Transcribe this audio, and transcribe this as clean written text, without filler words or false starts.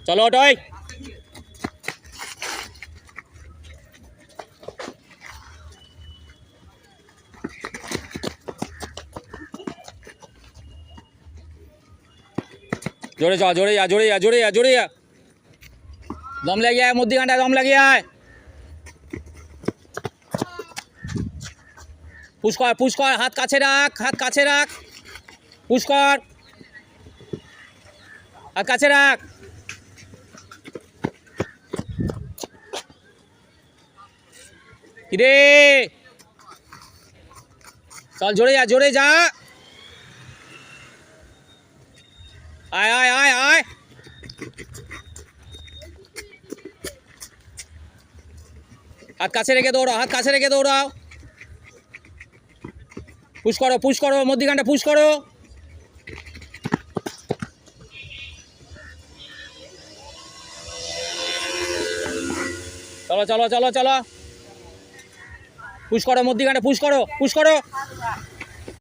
চলো ওটাই জোরে যা জোরে যা জোরে যা জোরে যা জোরে যা দম লাগিয়ে আয় মধ্যিখানটায় দম লাগিয়ে আয় পুশ কর হাত কাছে রাখ পুশ কর হাত কাছে রাখ কিরে চল জোরে যা আয় আয় আয় আয় হাত কাছে রেখে দৌড়াও পুশ করো মধ্যিখানটা পুশ করো চলো পুশ করো মধ্যিখানটা পুশ করো